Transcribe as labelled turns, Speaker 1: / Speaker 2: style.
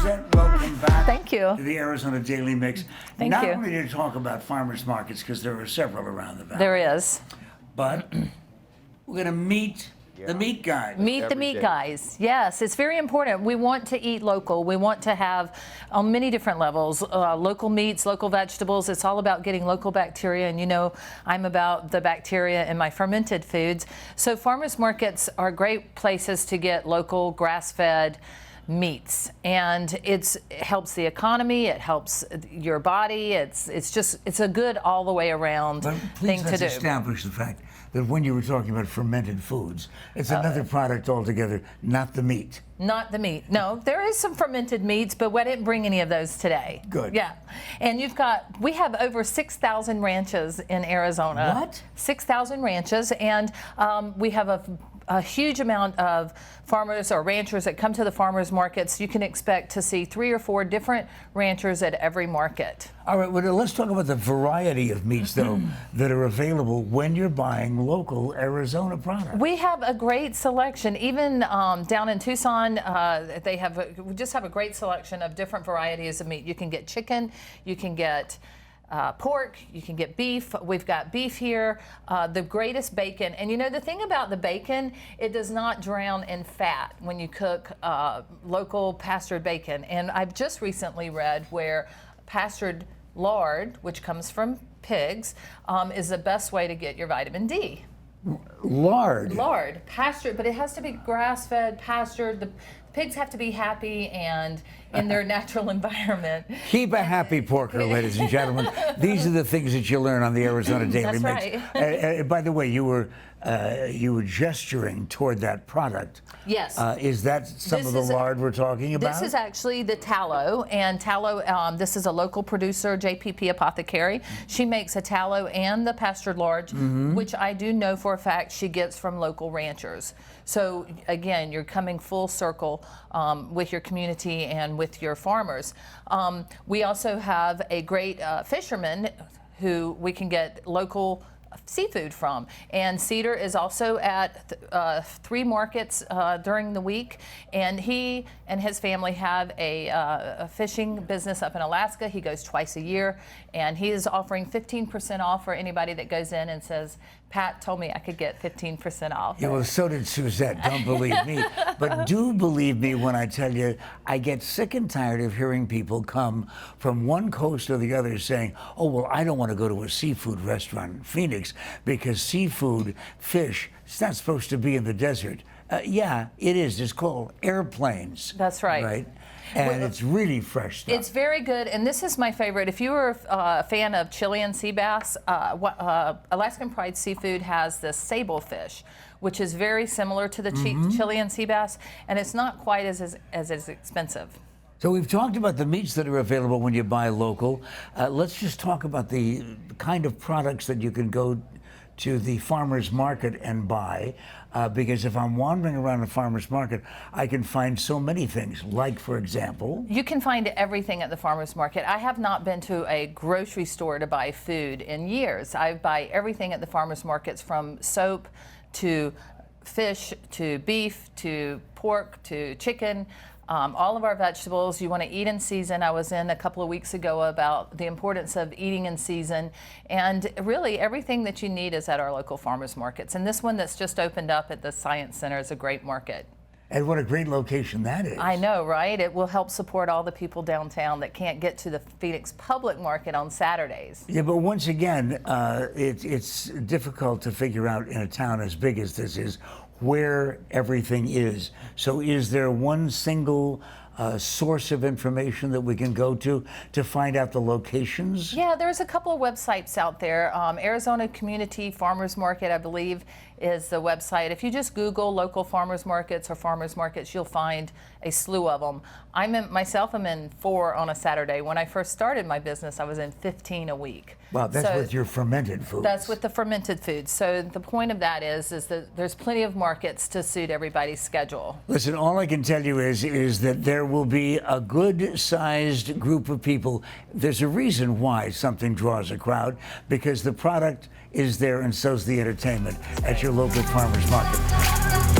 Speaker 1: Suzette, welcome back.
Speaker 2: Thank you.
Speaker 1: To the Arizona Daily Mix.
Speaker 2: Thank
Speaker 1: Not
Speaker 2: you.
Speaker 1: only to talk about farmers markets, because there are several around the valley.
Speaker 2: There is.
Speaker 1: But we're going to meet the meat guy.
Speaker 2: Meet the meat guys. Yes, it's very important. We want to eat local. We want to have on many different levels, local meats, local vegetables. It's all about getting local bacteria. And you know, I'm about the bacteria in my fermented foods. So farmers markets are great places to get local grass-fed meats, and it helps the economy, it helps your body, it's a good all the way around thing to do.
Speaker 1: Let's establish the fact that when you were talking about fermented foods, it's another product altogether, not the meat.
Speaker 2: Not the meat. No, there is some fermented meats, but we didn't bring any of those today.
Speaker 1: Good.
Speaker 2: Yeah. And we have over 6,000 ranches in Arizona.
Speaker 1: What?
Speaker 2: 6,000 ranches, and we have a huge amount of farmers or ranchers that come to the farmers markets. You can expect to see 3 or 4 different ranchers at every market.
Speaker 1: All right, well, let's talk about the variety of meats, though, that are available when you're buying local Arizona products.
Speaker 2: We have a great selection. Even down in Tucson, we just have a great selection of different varieties of meat. You can get chicken, you can get pork, you can get beef. We've got beef here, the greatest bacon. And you know, the thing about the bacon, it does not drown in fat when you cook local pastured bacon. And I've just recently read where pastured lard, which comes from pigs, is the best way to get your vitamin D.
Speaker 1: Lard?
Speaker 2: Lard, pastured, but it has to be grass-fed, pastured. The pigs have to be happy and in their natural environment.
Speaker 1: Keep a happy porker, ladies and gentlemen. These are the things that you learn on the Arizona Daily
Speaker 2: That's
Speaker 1: Mix.
Speaker 2: right.
Speaker 1: By the way, you were gesturing toward that product.
Speaker 2: Yes.
Speaker 1: Is that some of the lard we're talking about?
Speaker 2: This is actually the tallow, and tallow, this is a local producer, JPP Apothecary. She makes a tallow and the pastured lard, which I do know for a fact she gets from local ranchers. So again, you're coming full circle with your community and with your farmers. We also have a great fisherman who we can get local seafood from, and Cedar is also at 3 markets during the week, and he and his family have a fishing business up in Alaska. He goes twice a year, and he is offering 15% off for anybody that goes in and says, Pat told me I could get 15% off.
Speaker 1: Yeah, well, so did Suzette. Don't believe me. But do believe me when I tell you, I get sick and tired of hearing people come from one coast or the other saying, oh, well, I don't want to go to a seafood restaurant in Phoenix because seafood, fish, it's not supposed to be in the desert. Yeah, it is. It's called airplanes.
Speaker 2: That's right.
Speaker 1: Right? And it's really fresh stuff.
Speaker 2: It's very good, and this is my favorite. If you were a fan of Chilean sea bass, Alaskan Pride Seafood has this sable fish, which is very similar to the Chilean sea bass, and it's not quite as expensive.
Speaker 1: So we've talked about the meats that are available when you buy local. Let's just talk about the kind of products that you can go to the farmer's market and buy, because if I'm wandering around a farmer's market, I can find so many things, like, for example...
Speaker 2: You can find everything at the farmer's market. I have not been to a grocery store to buy food in years. I buy everything at the farmer's markets, from soap to fish to beef to pork to chicken. All of our vegetables you want to eat in season. I was in a couple of weeks ago about the importance of eating in season, and really everything that you need is at our local farmers markets. And this one that's just opened up at the Science Center is a great market.
Speaker 1: And what a great location that is.
Speaker 2: I know, right? It will help support all the people downtown that can't get to the Phoenix Public Market on Saturdays.
Speaker 1: Yeah, but once again, it's difficult to figure out in a town as big as this is where everything is. So is there one single source of information that we can go to find out the locations?
Speaker 2: Yeah, there's a couple of websites out there. Arizona Community Farmers Market, I believe, is the website. If you just Google local farmers markets or farmers markets, you'll find a slew of them. I'm in 4 on a Saturday. When I first started my business, I was in 15 a week.
Speaker 1: Wow, that's with your fermented foods.
Speaker 2: That's with the fermented foods. So the point of that is that there's plenty of markets to suit everybody's schedule.
Speaker 1: Listen, all I can tell you is that there will be a good-sized group of people. There's a reason why something draws a crowd, because the product is there and so's the entertainment at your local farmer's market.